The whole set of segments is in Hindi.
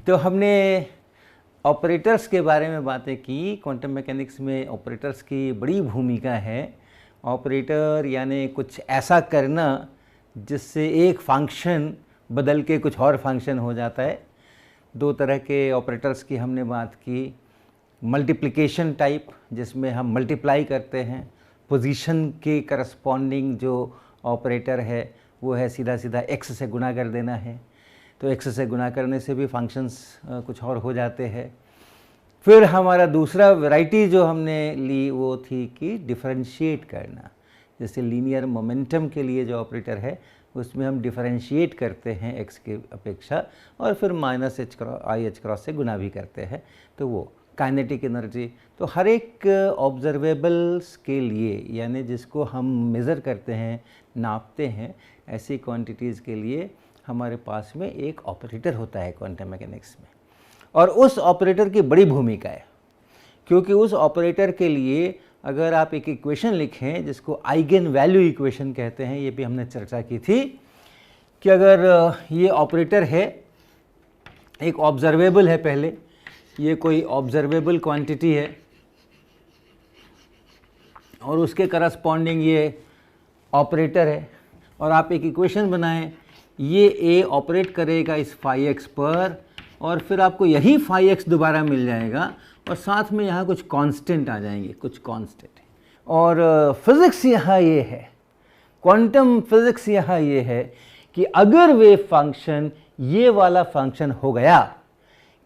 तो हमने ऑपरेटर्स के बारे में बातें की। क्वांटम मैकेनिक्स में ऑपरेटर्स की बड़ी भूमिका है। ऑपरेटर यानी कुछ ऐसा करना जिससे एक फंक्शन बदल के कुछ और फंक्शन हो जाता है। दो तरह के ऑपरेटर्स की हमने बात की। मल्टीप्लिकेशन टाइप, जिसमें हम मल्टीप्लाई करते हैं, पोजीशन के करस्पॉन्डिंग जो ऑपरेटर है वो है सीधा सीधा x से गुणा कर देना है, तो x से गुणा करने से भी फंक्शंस कुछ और हो जाते हैं। फिर हमारा दूसरा वैरायटी जो हमने ली वो थी कि डिफरेंशिएट करना। जैसे लीनियर मोमेंटम के लिए जो ऑपरेटर है उसमें हम डिफरेंशिएट करते हैं x की अपेक्षा और फिर माइनस i h क्रॉस से गुना भी करते हैं, तो वो काइनेटिक एनर्जी। तो हर एक ऑब्जर्वेबल्स के लिए, यानी जिसको हम मेज़र करते हैं, नापते हैं, ऐसी क्वांटिटीज़ के लिए हमारे पास में एक ऑपरेटर होता है क्वांटम मैकेनिक्स में। और उस ऑपरेटर की बड़ी भूमिका है, क्योंकि उस ऑपरेटर के लिए अगर आप एक इक्वेशन लिखें जिसको आइगन वैल्यू इक्वेशन कहते हैं, ये भी हमने चर्चा की थी कि अगर ये ऑपरेटर है, एक ऑब्जर्वेबल है, पहले ये कोई ऑब्जर्वेबल क्वांटिटी है और उसके करस्पॉन्डिंग ये ऑपरेटर है, और आप एक इक्वेशन बनाएं, ये ए ऑपरेट करेगा इस फाई एक्स पर और फिर आपको यही फाई एक्स दोबारा मिल जाएगा और साथ में यहाँ कुछ कांस्टेंट आ जाएंगे, कुछ कांस्टेंट। और फिज़िक्स यहाँ ये है, क्वांटम फिज़िक्स यहाँ ये है कि अगर वेव फंक्शन ये वाला फंक्शन हो गया,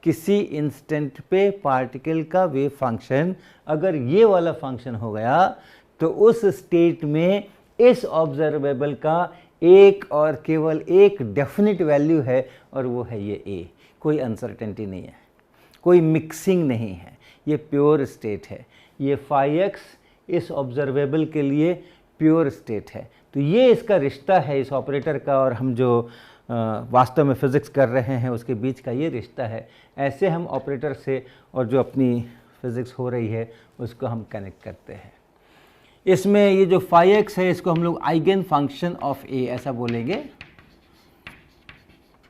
किसी इंस्टेंट पे पार्टिकल का वेव फंक्शन अगर ये वाला फंक्शन हो गया, तो उस स्टेट में इस ऑब्जर्वेबल का एक और केवल एक डेफिनेट वैल्यू है और वो है ये ए। कोई अनसर्टेनिटी नहीं है, कोई मिक्सिंग नहीं है, ये प्योर स्टेट है। ये फाई एक्स इस ऑब्जर्वेबल के लिए प्योर स्टेट है। तो ये इसका रिश्ता है इस ऑपरेटर का और हम जो वास्तव में फ़िज़िक्स कर रहे हैं उसके बीच का ये रिश्ता है। ऐसे हम ऑपरेटर से और जो अपनी फ़िज़िक्स हो रही है उसको हम कनेक्ट करते हैं। इसमें ये जो फाई एक्स है इसको हम लोग आइगन फंक्शन ऑफ ए ऐसा बोलेंगे,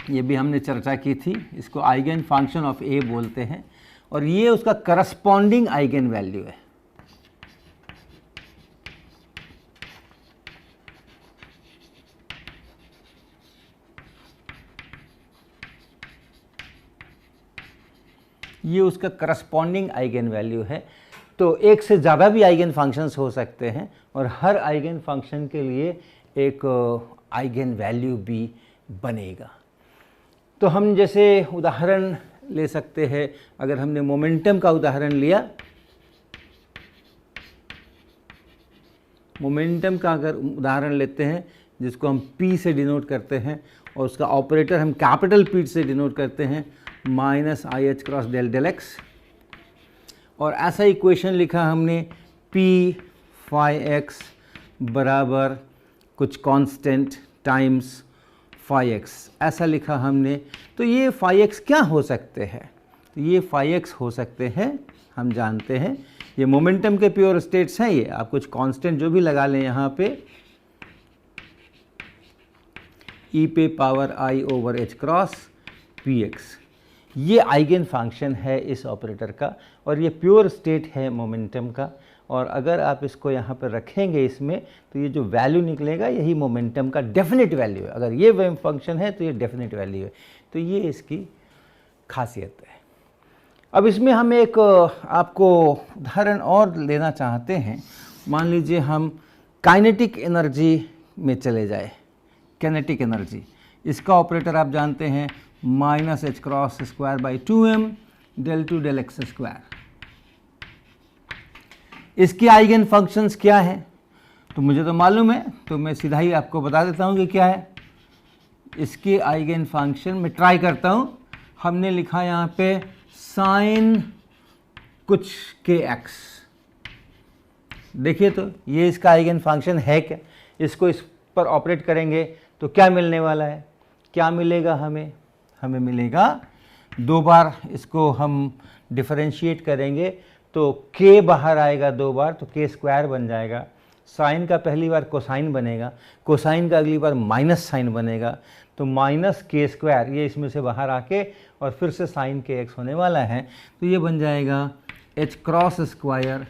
ये भी हमने चर्चा की थी। इसको आइगन फंक्शन ऑफ ए बोलते हैं और ये उसका करस्पॉन्डिंग आइगन वैल्यू है। ये उसका करस्पॉन्डिंग आइगन वैल्यू है। तो एक से ज़्यादा भी आइगन फंक्शंस हो सकते हैं और हर आइगन फंक्शन के लिए एक आइगन वैल्यू भी बनेगा। तो हम जैसे उदाहरण ले सकते हैं, अगर हमने मोमेंटम का उदाहरण लिया, मोमेंटम का अगर उदाहरण लेते हैं जिसको हम P से डिनोट करते हैं और उसका ऑपरेटर हम कैपिटल P से डिनोट करते हैं, minus i h cross del del x, और ऐसा इक्वेशन लिखा हमने P फाई एक्स बराबर कुछ कांस्टेंट टाइम्स फाई एक्स, ऐसा लिखा हमने। तो ये फाई एक्स क्या हो सकते हैं? तो ये फाई एक्स हो सकते हैं, हम जानते हैं ये मोमेंटम के प्योर स्टेट्स हैं। ये आप कुछ कांस्टेंट जो भी लगा लें यहाँ पे, e पे power i over h cross P x, ये आइगन फंक्शन है इस ऑपरेटर का और ये प्योर स्टेट है मोमेंटम का। और अगर आप इसको यहाँ पर रखेंगे इसमें, तो ये जो वैल्यू निकलेगा यही मोमेंटम का डेफिनेट वैल्यू है। अगर ये वेव फंक्शन है तो ये डेफिनेट वैल्यू है। तो ये इसकी खासियत है। अब इसमें हम एक आपको उदाहरण और लेना चाहते हैं। मान लीजिए हम काइनेटिक एनर्जी में चले जाए। काइनेटिक एनर्जी, इसका ऑपरेटर आप जानते हैं minus h cross square by 2m del two del x square. इसके आइगन फंक्शंस क्या हैं? तो मुझे तो मालूम है, तो मैं सीधा ही आपको बता देता हूँ कि क्या है। इसके आइगन फंक्शन मैं ट्राई करता हूँ। हमने लिखा यहाँ पे साइन कुछ के एक्स। देखिए तो ये इसका आइगन फंक्शन है क्या? इसको इस पर ऑपरेट करेंगे तो क्या मिलने वाला है? क्या मिलेगा हमें? हमें मिलेगा, दो बार इसको हम डिफरेंशिएट करेंगे तो k बाहर आएगा दो बार, तो k स्क्वायर बन जाएगा। साइन का पहली बार कोसाइन बनेगा, कोसाइन का अगली बार माइनस साइन बनेगा, तो माइनस के स्क्वायर ये इसमें से बाहर आके और फिर से साइन के एक्स होने वाला है, तो ये बन जाएगा एच क्रॉस स्क्वायर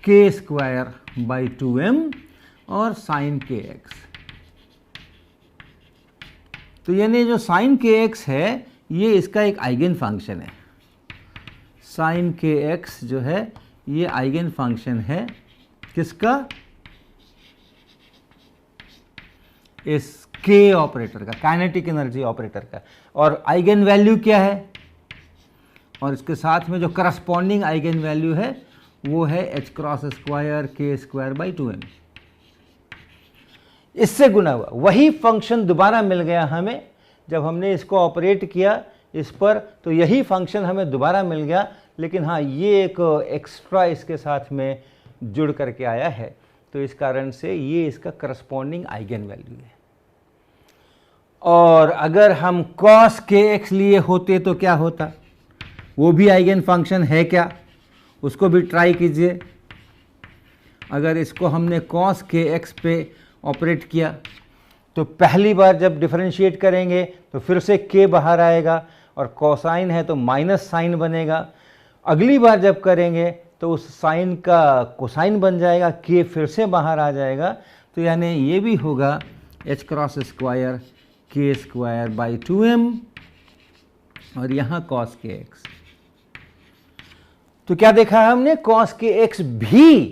के स्क्वायर बाई 2m और साइन के एक्स। तो यानी जो साइन के एक्स है ये इसका एक आइगन फंक्शन है। साइन के एक्स जो है ये आइगन फंक्शन है किसका? इस के ऑपरेटर का, काइनेटिक एनर्जी ऑपरेटर का। और आइगन वैल्यू क्या है? और इसके साथ में जो करस्पॉन्डिंग आइगन वैल्यू है वो है एच क्रॉस स्क्वायर के स्क्वायर बाई 2m। इससे गुना हुआ वही फंक्शन दोबारा मिल गया हमें जब हमने इसको ऑपरेट किया इस पर, तो यही फंक्शन हमें दोबारा मिल गया, लेकिन हाँ ये एक एक्स्ट्रा इसके साथ में जुड़ करके आया है, तो इस कारण से ये इसका करस्पॉन्डिंग आइगन वैल्यू है। और अगर हम cos के एक्स लिए होते तो क्या होता? वो भी आइगन फंक्शन है क्या? उसको भी ट्राई कीजिए। अगर इसको हमने cos के एक्स पे ऑपरेट किया तो पहली बार जब डिफरेंशिएट करेंगे तो फिर से k बाहर आएगा और कोसाइन है तो माइनस साइन बनेगा। अगली बार जब करेंगे तो उस साइन का कोसाइन बन जाएगा, k फिर से बाहर आ जाएगा, तो यानी ये भी होगा एच क्रॉस स्क्वायर के स्क्वायर बाई 2m और यहाँ cos के एक्स। तो क्या देखा है हमने? cos के एक्स भी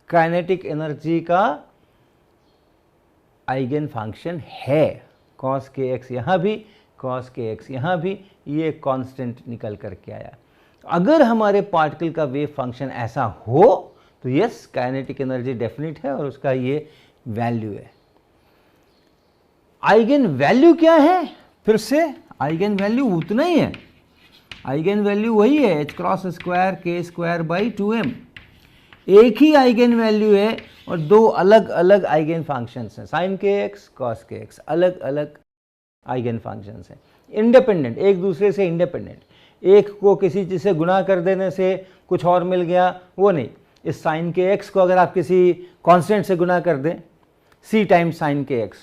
काइनेटिक एनर्जी का आइगन फंक्शन है। cos के एक्स यहाँ भी, cos के एक्स यहाँ भी, ये कांस्टेंट निकल करके आया। अगर हमारे पार्टिकल का वेव फंक्शन ऐसा हो तो यस, काइनेटिक एनर्जी डेफिनेट है और उसका ये वैल्यू है। आइगन वैल्यू क्या है? फिर से आइगन वैल्यू उतना ही है, आइगन वैल्यू वही है एच क्रॉस स्क्वायर के स्क्वायर बाई 2m। एक ही आइगन वैल्यू है और दो अलग अलग आइगन फंक्शंस हैं, साइन के एक्स, कॉस के एक्स, अलग अलग आइगन फंक्शंस हैं, इंडिपेंडेंट, एक दूसरे से इंडिपेंडेंट। एक को किसी चीज़ से गुणा कर देने से कुछ और मिल गया, वो नहीं। इस साइन के एक्स को अगर आप किसी कांस्टेंट से गुणा कर दें, c टाइम्स साइन के एक्स,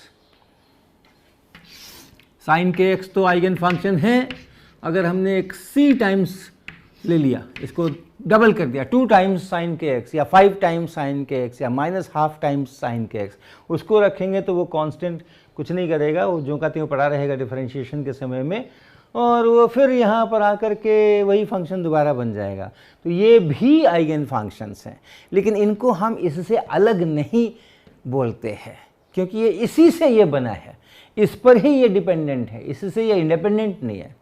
साइन के एक्स तो आइगन फंक्शन है। अगर हमने एक c टाइम्स ले लिया, इसको डबल कर दिया, 2 टाइम्स साइन के एक्स या 5 टाइम्स साइन के एक्स या -½ टाइम्स साइन के एक्स, उसको रखेंगे तो वो कांस्टेंट कुछ नहीं करेगा, वो जो का त्यों पड़ा रहेगा डिफरेंशिएशन के समय में, और वो फिर यहाँ पर आकर के वही फंक्शन दोबारा बन जाएगा। तो ये भी आइगन फंक्शंस हैं, लेकिन इनको हम इससे अलग नहीं बोलते हैं क्योंकि ये इसी से ये बना है, इस पर ही ये डिपेंडेंट है, इससे ये इंडिपेंडेंट नहीं है।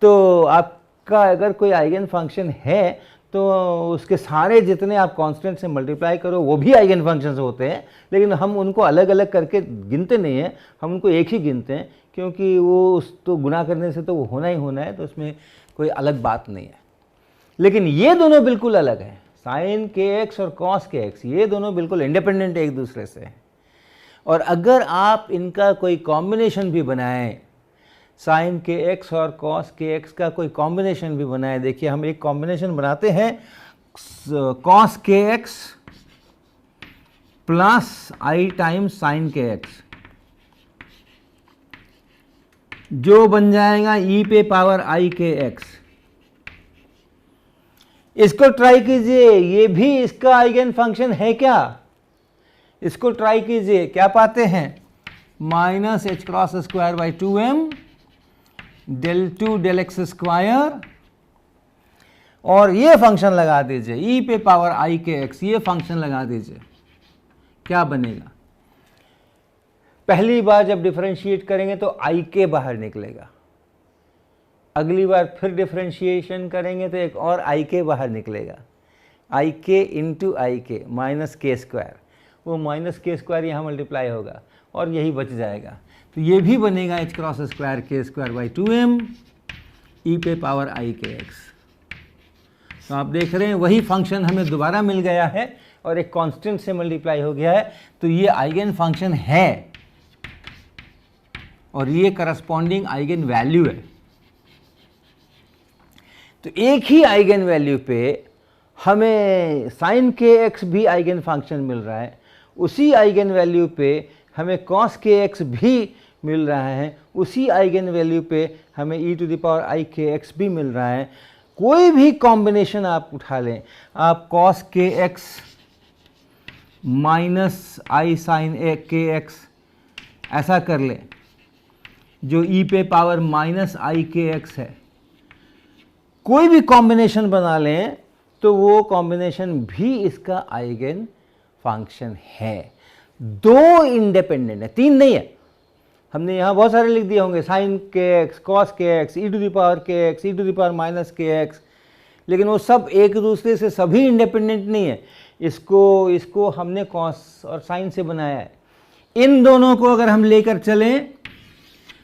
तो आपका अगर कोई आइगन फंक्शन है तो उसके सारे जितने आप कांस्टेंट से मल्टीप्लाई करो वो भी आइगन फंक्शंस होते हैं, लेकिन हम उनको अलग अलग करके गिनते नहीं हैं, हम उनको एक ही गिनते हैं क्योंकि वो उस तो गुना करने से तो वो होना ही होना है, तो उसमें कोई अलग बात नहीं है। लेकिन ये दोनों बिल्कुल अलग हैं, साइन के एक्स और कॉस के एक्स, ये दोनों बिल्कुल इंडिपेंडेंट एक दूसरे से हैं। और अगर आप इनका कोई कॉम्बिनेशन भी बनाएं, साइन के एक्स और कॉस के एक्स का कोई कॉम्बिनेशन भी बनाएं, देखिए हम एक कॉम्बिनेशन बनाते हैं, कॉस के एक्स प्लस आई टाइम्स साइन के एक्स, जो बन जाएगा ई पे पावर आई के एक्स। इसको ट्राई कीजिए, ये भी इसका आइगन फंक्शन है क्या? इसको ट्राई कीजिए, क्या पाते हैं? Minus h cross square by 2m del 2 del x square, और ये फंक्शन लगा दीजिए ई पे पावर आई के एक्स, ये फंक्शन लगा दीजिए, क्या बनेगा? पहली बार जब डिफरेंशिएट करेंगे तो आई के बाहर निकलेगा, अगली बार फिर डिफरेंशिएशन करेंगे तो एक और आई के बाहर निकलेगा, आई के इंटू आई के माइनस के स्क्वायर, वो माइनस के स्क्वायर यहाँ मल्टीप्लाई होगा और यही बच जाएगा। तो ये भी बनेगा एच क्रॉस स्क्वायर के स्क्वायर बाई 2m ई पे पावर आई के एक्स। तो आप देख रहे हैं वही फंक्शन हमें दोबारा मिल गया है और एक कांस्टेंट से मल्टीप्लाई हो गया है, तो ये आइगन फंक्शन है और ये करस्पॉन्डिंग आइगन वैल्यू है। तो एक ही आइगन वैल्यू पे हमें साइन के एक्स भी आइगन फंक्शन मिल रहा है, उसी आइगन वैल्यू पे हमें कॉस के एक्स भी मिल रहा है, उसी आइगन वैल्यू पे हमें ई टू द पावर आई के एक्स भी मिल रहा है। कोई भी कॉम्बिनेशन आप उठा लें, आप कॉस के एक्स माइनस आई साइन के एक्स ऐसा कर लें, जो ई पे पावर माइनस आई के एक्स है, कोई भी कॉम्बिनेशन बना लें तो वो कॉम्बिनेशन भी इसका आइगन फंक्शन है। दो इंडिपेंडेंट है, तीन नहीं है। हमने यहाँ बहुत सारे लिख दिए होंगे, साइन के एक्स, कॉस के x, e to the power के x, e to the power minus के एक्स, लेकिन वो सब एक दूसरे से सभी इंडिपेंडेंट नहीं है। इसको हमने कॉस और साइन से बनाया है। इन दोनों को अगर हम लेकर चलें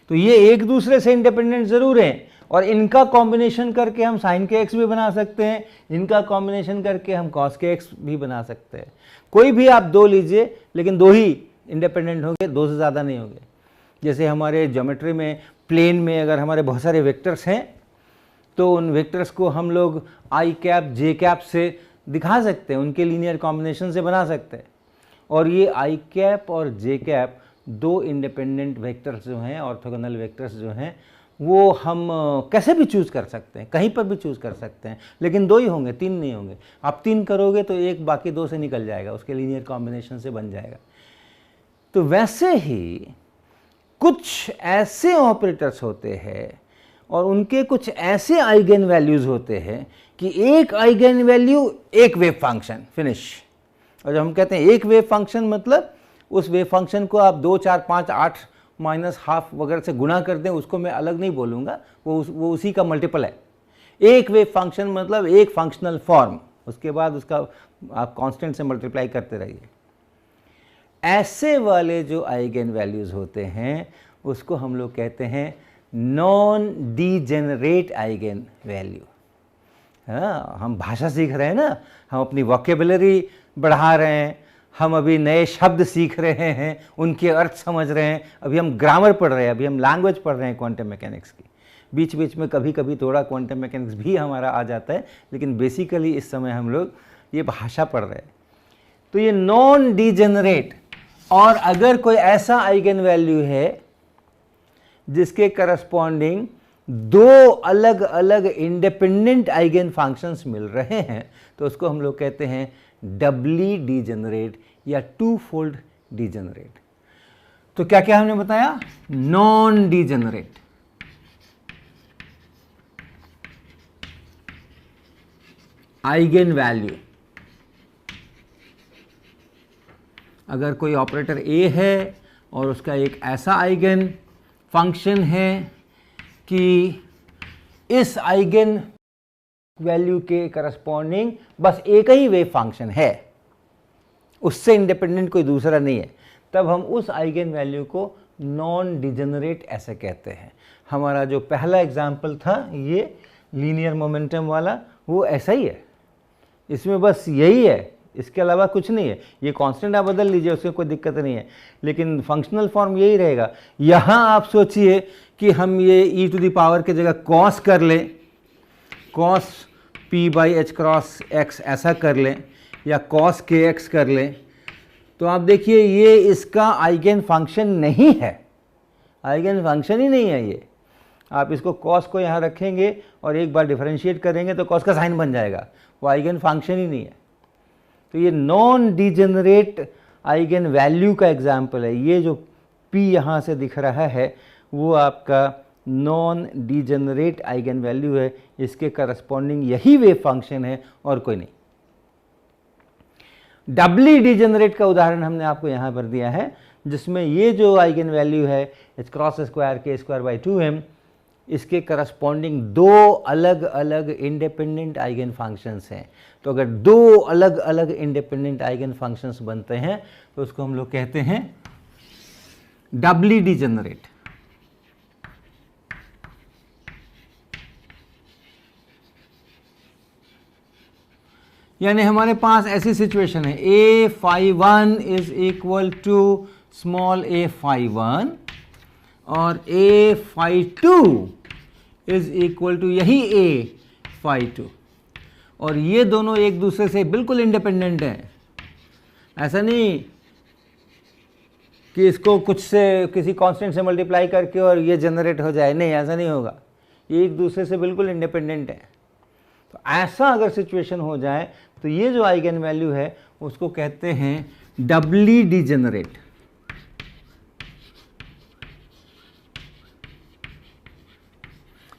तो ये एक दूसरे से इंडिपेंडेंट ज़रूर हैं, और इनका कॉम्बिनेशन करके हम साइन के एक्स भी बना सकते हैं, इनका कॉम्बिनेशन करके हम कॉस के एक्स भी बना सकते हैं। कोई भी आप दो लीजिए, लेकिन दो ही इंडिपेंडेंट होंगे, दो से ज़्यादा नहीं होंगे। जैसे हमारे ज्योमेट्री में प्लेन में अगर हमारे बहुत सारे वेक्टर्स हैं तो उन वेक्टर्स को हम लोग आई कैप जे कैप से दिखा सकते हैं, उनके लीनियर कॉम्बिनेशन से बना सकते हैं। और ये आई कैप और जे कैप दो इंडिपेंडेंट वेक्टर्स जो हैं, ऑर्थोगोनल वेक्टर्स जो हैं, वो हम कैसे भी चूज़ कर सकते हैं, कहीं पर भी चूज़ कर सकते हैं, लेकिन दो ही होंगे, तीन नहीं होंगे। आप तीन करोगे तो एक बाकी दो से निकल जाएगा, उसके लीनियर कॉम्बिनेशन से बन जाएगा। तो वैसे ही कुछ ऐसे ऑपरेटर्स होते हैं और उनके कुछ ऐसे आइगन वैल्यूज़ होते हैं कि एक आइगन वैल्यू एक वेव फंक्शन, फिनिश। और जब हम कहते हैं एक वेव फंक्शन, मतलब उस वेव फंक्शन को आप 2, 4, 5, 8 माइनस हाफ वगैरह से गुणा कर दें, उसको मैं अलग नहीं बोलूँगा, वो उसी का मल्टीपल है। एक वेव फंक्शन मतलब एक फंक्शनल फॉर्म, उसके बाद उसका आप कांस्टेंट से मल्टीप्लाई करते रहिए। ऐसे वाले जो आइगन वैल्यूज़ होते हैं उसको हम लोग कहते हैं नॉन डीजेनरेट आइगन वैल्यू। हाँ, हम भाषा सीख रहे हैं ना, हम अपनी वोकेबुलरी बढ़ा रहे हैं, हम अभी नए शब्द सीख रहे हैं, उनके अर्थ समझ रहे हैं, अभी हम ग्रामर पढ़ रहे हैं, अभी हम लैंग्वेज पढ़ रहे हैं क्वांटम मैकेनिक्स की। बीच बीच में कभी कभी थोड़ा क्वांटम मैकेनिक्स भी हमारा आ जाता है, लेकिन बेसिकली इस समय हम लोग ये भाषा पढ़ रहे हैं। तो ये नॉन डीजेनरेट, और अगर कोई ऐसा आइगन वैल्यू है जिसके करस्पॉन्डिंग दो अलग अलग इंडिपेंडेंट आइगन फंक्शंस मिल रहे हैं, तो उसको हम लोग कहते हैं डबली डीजेनरेट या टू फोल्ड डीजेनरेट। तो क्या क्या हमने बताया? नॉन डीजेनरेट, आइगन वैल्यू, अगर कोई ऑपरेटर ए है और उसका एक ऐसा आइगन फंक्शन है कि इस आइगन वैल्यू के करस्पॉन्डिंग बस एक ही वेव फंक्शन है, उससे इंडिपेंडेंट कोई दूसरा नहीं है, तब हम उस आइगन वैल्यू को नॉन डिजेनरेट ऐसे कहते हैं। हमारा जो पहला एग्जाम्पल था ये लीनियर मोमेंटम वाला, वो ऐसा ही है, इसमें बस यही है, इसके अलावा कुछ नहीं है। ये कांस्टेंट आप बदल लीजिए, उससे कोई दिक्कत नहीं है, लेकिन फंक्शनल फॉर्म यही रहेगा। यहाँ आप सोचिए कि हम ये ई टू द पावर की जगह कॉस कर लें, cos P by H cross x ऐसा कर लें, या कॉस के एक्स कर लें, तो आप देखिए ये इसका आइगन फंक्शन नहीं है, आइगन फंक्शन ही नहीं है ये। आप इसको कॉस को यहाँ रखेंगे और एक बार डिफरेंशिएट करेंगे तो कॉस का साइन बन जाएगा, वो आइगन फंक्शन ही नहीं है। तो ये नॉन डिजेनरेट आइगन वैल्यू का एग्जाम्पल है। ये जो P यहाँ से दिख रहा है वो आपका नॉन डिजेनरेट आइगन वैल्यू है, इसके करस्पॉन्डिंग यही वेव फंक्शन है और कोई नहीं। डबली डिजेनरेट का उदाहरण हमने आपको यहाँ पर दिया है, जिसमें ये जो आइगन वैल्यू है एच क्रॉस स्क्वायर के स्क्वायर बाई 2m, इसके करस्पॉन्डिंग दो अलग अलग इंडिपेंडेंट आइगन फंक्शंस हैं। तो अगर दो अलग अलग इंडिपेंडेंट आइगन फंक्शंस बनते हैं तो उसको हम लोग कहते हैं डबली डिजेनरेट। यानी हमारे पास ऐसी सिचुएशन है, a phi 1 is equal to small a phi 1 और a phi 2 is equal to यही a phi 2, और ये दोनों एक दूसरे से बिल्कुल इंडिपेंडेंट हैं। ऐसा नहीं कि इसको कुछ से किसी कांस्टेंट से मल्टीप्लाई करके और ये जनरेट हो जाए, नहीं, ऐसा नहीं होगा। ये एक दूसरे से बिल्कुल इंडिपेंडेंट है। तो ऐसा अगर सिचुएशन हो जाए तो ये जो आइगन वैल्यू है उसको कहते हैं डबली डिजेनरेट।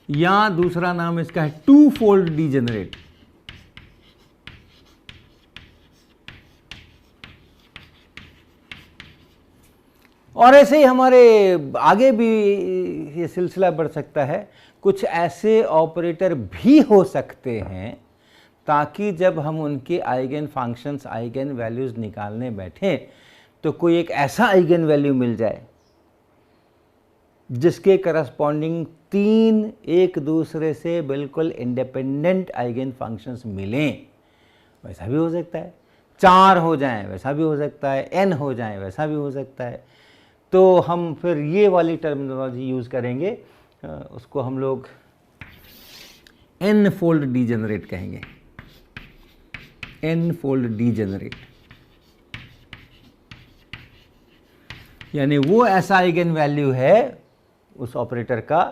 या दूसरा नाम इसका है टू फोल्ड डिजेनरेट। और ऐसे ही हमारे आगे भी ये सिलसिला बढ़ सकता है। कुछ ऐसे ऑपरेटर भी हो सकते हैं ताकि जब हम उनके आइगन फंक्शंस, आइगन वैल्यूज़ निकालने बैठें तो कोई एक ऐसा आइगन वैल्यू मिल जाए जिसके करस्पॉन्डिंग 3 एक दूसरे से बिल्कुल इंडिपेंडेंट आइगन फंक्शंस मिलें। वैसा भी हो सकता है। 4 हो जाएं, वैसा भी हो सकता है। n हो जाएं, वैसा भी हो सकता है। तो हम फिर ये वाली टर्मिनोलॉजी यूज़ करेंगे, उसको हम लोग n फोल्ड डीजेनरेट कहेंगे। n फोल्ड डीजेनरेट यानी वो ऐसा आइगन वैल्यू है उस ऑपरेटर का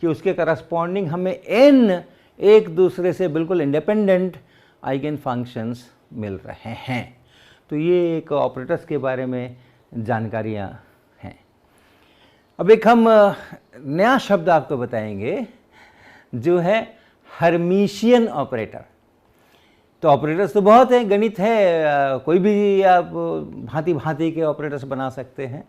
कि उसके करस्पॉन्डिंग हमें n एक दूसरे से बिल्कुल इंडिपेंडेंट आइगन फंक्शंस मिल रहे हैं। तो ये एक ऑपरेटर्स के बारे में जानकारियाँ हैं। अब एक हम नया शब्द आपको बताएंगे जो है हर्मिशियन ऑपरेटर। तो ऑपरेटर्स तो बहुत हैं, गणित है, कोई भी आप भांति भांति के ऑपरेटर्स बना सकते हैं।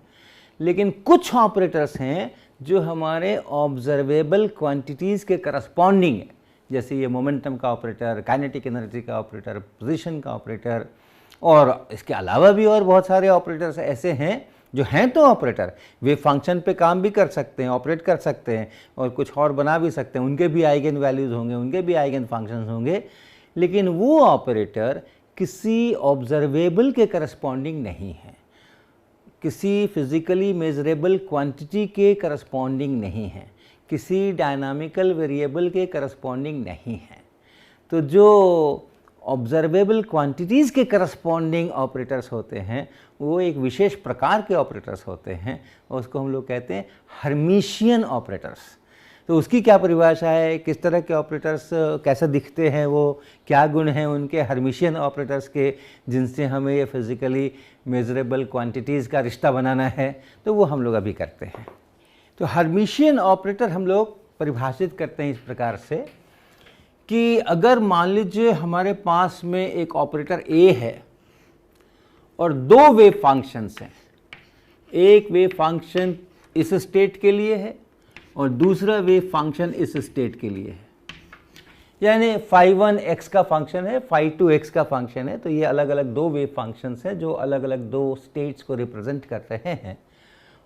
लेकिन कुछ ऑपरेटर्स हैं जो हमारे ऑब्जर्वेबल क्वांटिटीज़ के करस्पॉन्डिंग है, जैसे ये मोमेंटम का ऑपरेटर, काइनेटिक एनर्जी का ऑपरेटर, पोजीशन का ऑपरेटर, और इसके अलावा भी और बहुत सारे ऑपरेटर्स ऐसे हैं जो हैं तो ऑपरेटर, वे फंक्शन पे काम भी कर सकते हैं, ऑपरेट कर सकते हैं और कुछ और बना भी सकते हैं। उनके भी आइगन वैल्यूज़ होंगे, उनके भी आइगन फंक्शंस होंगे, लेकिन वो ऑपरेटर किसी ऑब्जर्वेबल के करस्पॉन्डिंग नहीं है, किसी फिजिकली मेजरेबल क्वांटिटी के करस्पॉन्डिंग नहीं है, किसी डायनामिकल वेरिएबल के करस्पॉन्डिंग नहीं है। तो जो ऑब्जर्वेबल क्वांटिटीज़ के करस्पॉन्डिंग ऑपरेटर्स होते हैं वो एक विशेष प्रकार के ऑपरेटर्स होते हैं और उसको हम लोग कहते हैं हर्मिशियन ऑपरेटर्स। तो उसकी क्या परिभाषा है, किस तरह के ऑपरेटर्स कैसे दिखते हैं, वो क्या गुण हैं उनके हर्मिशियन ऑपरेटर्स के जिनसे हमें ये फिज़िकली मेजरेबल क्वांटिटीज़ का रिश्ता बनाना है, तो वो हम लोग अभी करते हैं। तो हर्मिशियन ऑपरेटर हम लोग परिभाषित करते हैं इस प्रकार से कि अगर मान लीजिए हमारे पास में एक ऑपरेटर A है और 2 वेव फंक्शंस हैं, एक वेव फंक्शन इस स्टेट के लिए है और दूसरा वेव फंक्शन इस स्टेट के लिए है, यानी phi1 x का फंक्शन है, phi2 x का फंक्शन है। तो ये अलग अलग 2 वेव फंक्शंस हैं जो अलग अलग 2 स्टेट्स को रिप्रेजेंट कर रहे हैं।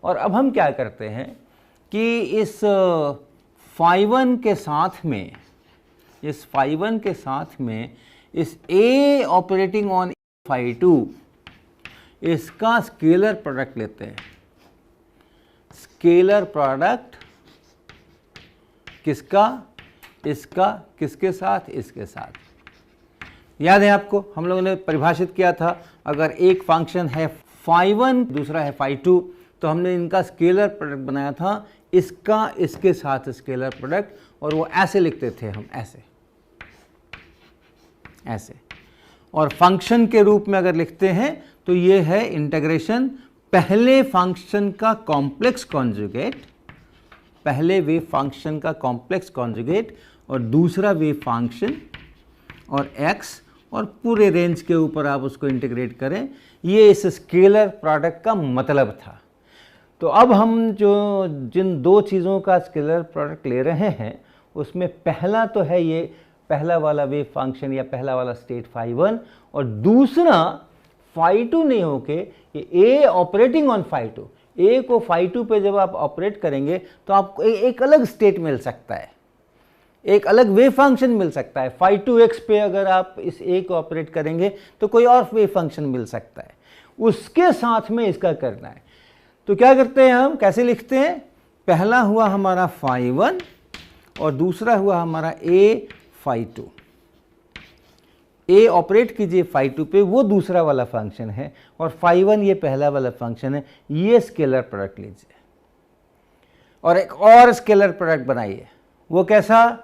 और अब हम क्या करते हैं कि इस phi1 के साथ में, इस phi1 के साथ में इस A ऑपरेटिंग ऑन phi2 इसका स्केलर प्रोडक्ट लेते हैं। स्केलर प्रोडक्ट किसका, इसका, किसके साथ, इसके साथ। याद है आपको हम लोगों ने परिभाषित किया था, अगर एक फंक्शन है phi1 दूसरा है phi2 तो हमने इनका स्केलर प्रोडक्ट बनाया था, इसका इसके साथ स्केलर प्रोडक्ट, और वो ऐसे लिखते थे हम, ऐसे ऐसे। और फंक्शन के रूप में अगर लिखते हैं तो ये है इंटीग्रेशन पहले फंक्शन का कॉम्प्लेक्स कॉन्जुगेट, पहले वेव फंक्शन का कॉम्प्लेक्स कॉन्जुगेट और दूसरा वेव फंक्शन और x, और पूरे रेंज के ऊपर आप उसको इंटीग्रेट करें। ये इस स्केलर प्रोडक्ट का मतलब था। तो अब हम जो जिन 2 चीज़ों का स्केलर प्रोडक्ट ले रहे हैं उसमें पहला तो है ये पहला वाला वेव फंक्शन या पहला वाला स्टेट phi1, और दूसरा phi2 नहीं होके ये A operating on phi2। A को phi2 पे जब आप ऑपरेट करेंगे तो आपको एक अलग स्टेट मिल सकता है, एक अलग वेव फंक्शन मिल सकता है। phi2x पे अगर आप इस A को ऑपरेट करेंगे तो कोई और वेव फंक्शन मिल सकता है, उसके साथ में इसका करना है। तो क्या करते हैं हम, कैसे लिखते हैं, पहला हुआ हमारा phi1 और दूसरा हुआ हमारा A phi2। ए ऑपरेट कीजिए phi 2 पे, वो दूसरा वाला फंक्शन है, और phi 1 ये पहला वाला फंक्शन है। ये स्केलर प्रोडक्ट लीजिए और एक और स्केलर प्रोडक्ट बनाइए। वो कैसा?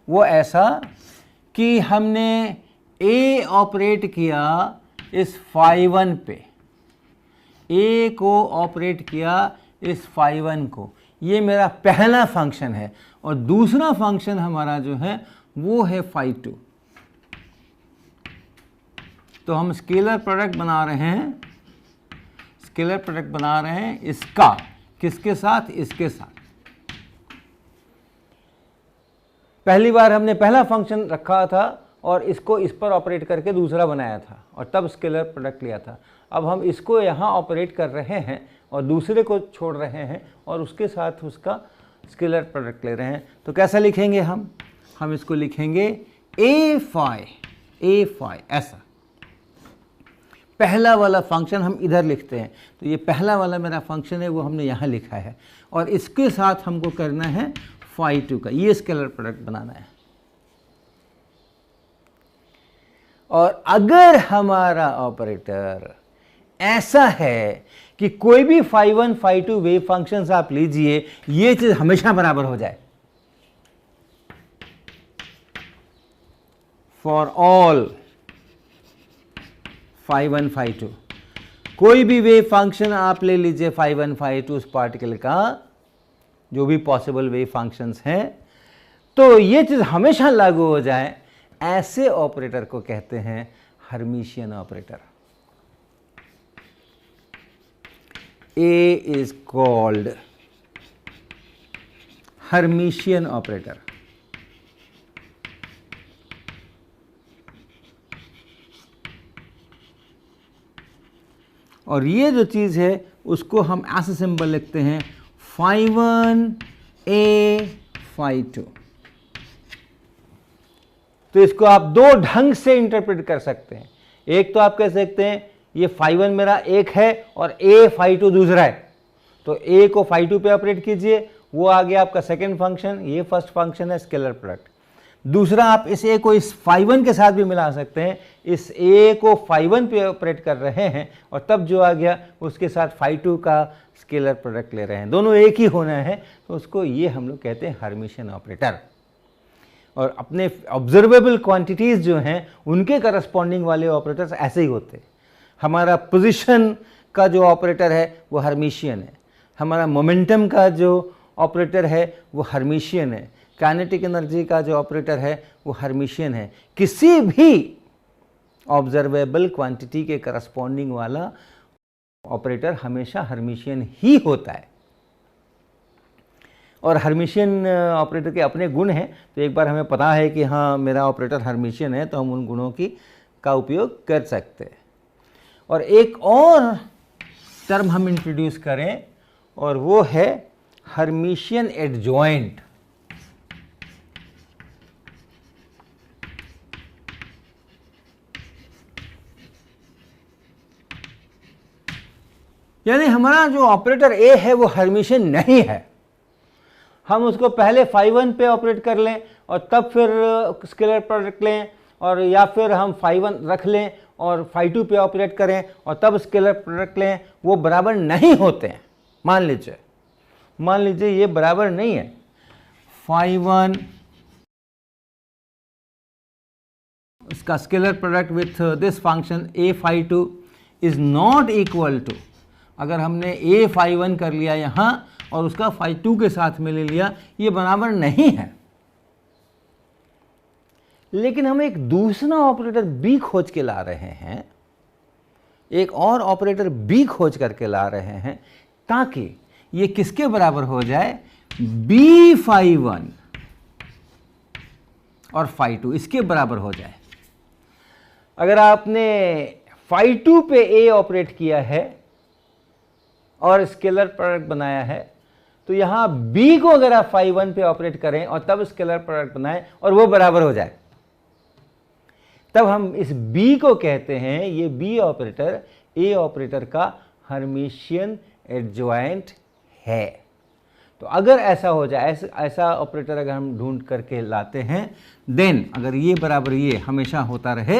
वो ऐसा कि हमने ए ऑपरेट किया इस phi 1 पे, ए को ऑपरेट किया इस phi 1 को, ये मेरा पहला फंक्शन है, और दूसरा फंक्शन हमारा जो है वो है phi 2। तो हम स्केलर प्रोडक्ट बना रहे हैं, स्केलर प्रोडक्ट बना रहे हैं इसका, किसके साथ? इसके साथ। पहली बार हमने पहला फंक्शन रखा था और इसको इस पर ऑपरेट करके दूसरा बनाया था और तब स्केलर प्रोडक्ट लिया था। अब हम इसको यहाँ ऑपरेट कर रहे हैं और दूसरे को छोड़ रहे हैं और उसके साथ उसका स्केलर प्रोडक्ट ले रहे हैं। तो कैसा लिखेंगे हम इसको लिखेंगे ए फाई, ऐसा। पहला वाला फंक्शन हम इधर लिखते हैं, तो ये पहला वाला मेरा फंक्शन है वो हमने यहाँ लिखा है, और इसके साथ हमको करना है phi 2 का, ये स्केलर प्रोडक्ट बनाना है। और अगर हमारा ऑपरेटर ऐसा है कि कोई भी phi 1 phi 2 वेव फंक्शंस आप लीजिए, ये चीज हमेशा बराबर हो जाए, फॉर ऑल phi 1 phi 2, कोई भी वेव फंक्शन आप ले लीजिए phi 1 phi 2 उस पार्टिकल का, जो भी पॉसिबल वेव फंक्शंस हैं, तो ये चीज हमेशा लागू हो जाए, ऐसे ऑपरेटर को कहते हैं Hermitian operator. A is called Hermitian operator. और ये जो चीज है उसको हम ऐसे सिंबल लिखते हैं phi 1 A phi 2। तो इसको आप दो ढंग से इंटरप्रेट कर सकते हैं। एक तो आप कह सकते हैं ये phi 1 मेरा एक है और A phi 2 दूसरा है, तो A को phi 2 पे ऑपरेट कीजिए, वो आ गया आपका सेकेंड फंक्शन, ये फर्स्ट फंक्शन है स्केलर प्रोडक्ट। दूसरा आप इस A को इस phi 1 के साथ भी मिला सकते हैं, इस A को phi 1 पे ऑपरेट कर रहे हैं और तब जो आ गया उसके साथ phi 2 का स्केलर प्रोडक्ट ले रहे हैं, दोनों एक ही होना है, तो उसको ये हम लोग कहते हैं हर्मिशियन ऑपरेटर। और अपने ऑब्जर्वेबल क्वांटिटीज जो हैं उनके करस्पॉन्डिंग वाले ऑपरेटर्स ऐसे ही होते हैं। हमारा पोजीशन का जो ऑपरेटर है वो हर्मिशियन है, हमारा मोमेंटम का जो ऑपरेटर है वो हर्मिशियन है, काइनेटिक एनर्जी का जो ऑपरेटर है वो हर्मिशियन है। किसी भी ऑब्जर्वेबल क्वांटिटी के करस्पॉन्डिंग वाला ऑपरेटर हमेशा हर्मिशियन ही होता है। और हर्मिशियन ऑपरेटर के अपने गुण हैं, तो एक बार हमें पता है कि हाँ मेरा ऑपरेटर हर्मिशियन है, तो हम उन गुणों का उपयोग कर सकते हैं। और एक और टर्म हम इंट्रोड्यूस करें और वो है हर्मिशियन एडजॉइंट। यानी हमारा जो ऑपरेटर ए है वो हर्मिशियन नहीं है, हम उसको पहले phi 1 पे ऑपरेट कर लें और तब फिर स्केलर प्रोडक्ट लें, और या फिर हम phi 1 रख लें और phi 2 पे ऑपरेट करें और तब स्केलर प्रोडक्ट लें, वो बराबर नहीं होते हैं। मान लीजिए ये बराबर नहीं है। phi 1 इसका scalar product with this function a phi 2 is not equal to, अगर हमने a phi 1 कर लिया यहाँ और उसका phi 2 के साथ में ले लिया, ये बराबर नहीं है। लेकिन हम एक दूसरा ऑपरेटर b खोज के ला रहे हैं, एक और ऑपरेटर b खोज करके ला रहे हैं, ताकि ये किसके बराबर हो जाए, b phi 1 और phi 2 इसके बराबर हो जाए। अगर आपने phi 2 पे a ऑपरेट किया है और स्केलर प्रोडक्ट बनाया है, तो यहां b को अगर आप phi 1 पे ऑपरेट करें और तब स्केलर प्रोडक्ट बनाएं और वो बराबर हो जाए, तब हम इस b को कहते हैं, ये b ऑपरेटर a ऑपरेटर का हर्मिशियन एडजॉइंट है। तो अगर ऐसा हो जाए, ऐसा ऑपरेटर अगर हम ढूंढ करके लाते हैं, देन अगर ये बराबर ये हमेशा होता रहे,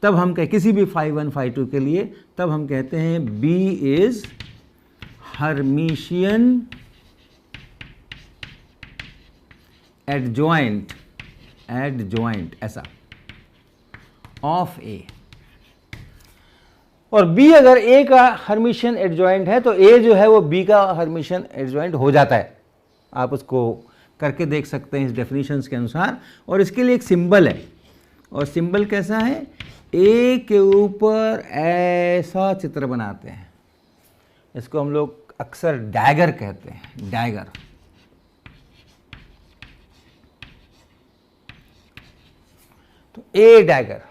तब हम कहें किसी भी phi 1 phi 2 के लिए, तब हम कहते हैं B इज हर्मिशियन एडजॉइंट ऐसा ऑफ A। और B अगर A का हर्मिशियन एडजॉइंट है तो A जो है वो B का हर्मिशियन एडजॉइंट हो जाता है। आप उसको करके देख सकते हैं इस डेफिनेशंस के अनुसार। और इसके लिए एक सिंबल है, और सिंबल कैसा है, A के ऊपर ऐसा चित्र बनाते हैं, इसको हम लोग अक्सर डैगर कहते हैं, डैगर। तो A डैगर,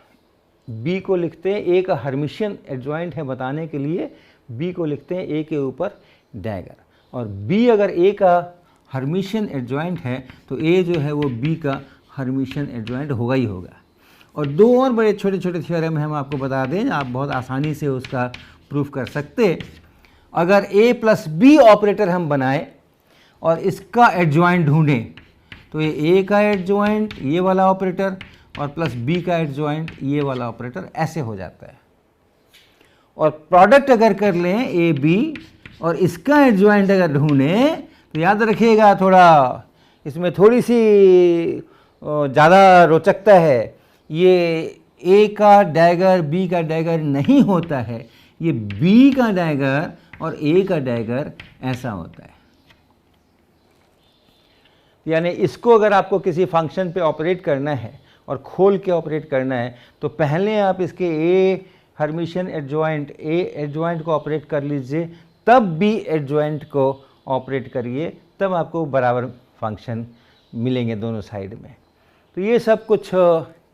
B को लिखते हैं, A का हर्मिशियन एडजॉइंट है बताने के लिए B को लिखते हैं A के ऊपर डैगर। और B अगर A का हर्मिशियन एडजॉइंट है तो A जो है वो B का हर्मिशियन एडजॉइंट होगा ही होगा। और दो और बड़े छोटे छोटे थ्योरम हम आपको बता दें, आप बहुत आसानी से उसका प्रूफ कर सकते। अगर A प्लस B ऑपरेटर हम बनाएं और इसका एडजॉइंट ढूंढें तो ये A का एडजॉइंट ये वाला ऑपरेटर और प्लस B का एडजॉइंट ये वाला ऑपरेटर ऐसे हो जाता है। और प्रोडक्ट अगर कर लें A B और इसका एडजॉइंट अगर ढूंढें तो याद रखिएगा, थोड़ा इसमें थोड़ी सी ज़्यादा रोचकता है। ये A का डैगर B का डैगर नहीं होता है, ये B का डैगर और A का डैगर ऐसा होता है। यानी इसको अगर आपको किसी फंक्शन पे ऑपरेट करना है और खोल के ऑपरेट करना है तो पहले आप इसके A Hermitian adjoint A adjoint को ऑपरेट कर लीजिए, तब B एडजॉइंट को ऑपरेट करिए, तब आपको बराबर फंक्शन मिलेंगे दोनों साइड में। तो ये सब कुछ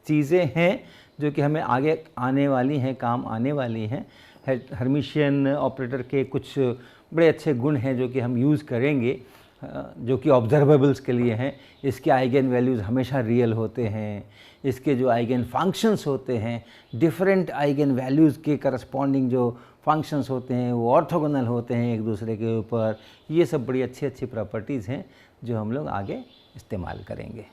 चीज़ें हैं जो कि हमें आगे आने वाली हैं, काम आने वाली हैं। हर्मिशियन ऑपरेटर के कुछ बड़े अच्छे गुण हैं जो कि हम यूज़ करेंगे, जो कि ऑब्जर्वेबल्स के लिए हैं। इसके आइगन वैल्यूज़ हमेशा रियल होते हैं, इसके जो आइगन फंक्शंस होते हैं, डिफरेंट आइगन वैल्यूज़ के करस्पॉन्डिंग जो फंक्शंस होते हैं वो ऑर्थोगोनल होते हैं एक दूसरे के ऊपर। ये सब बड़ी अच्छी अच्छी प्रॉपर्टीज़ हैं जो हम लोग आगे इस्तेमाल करेंगे।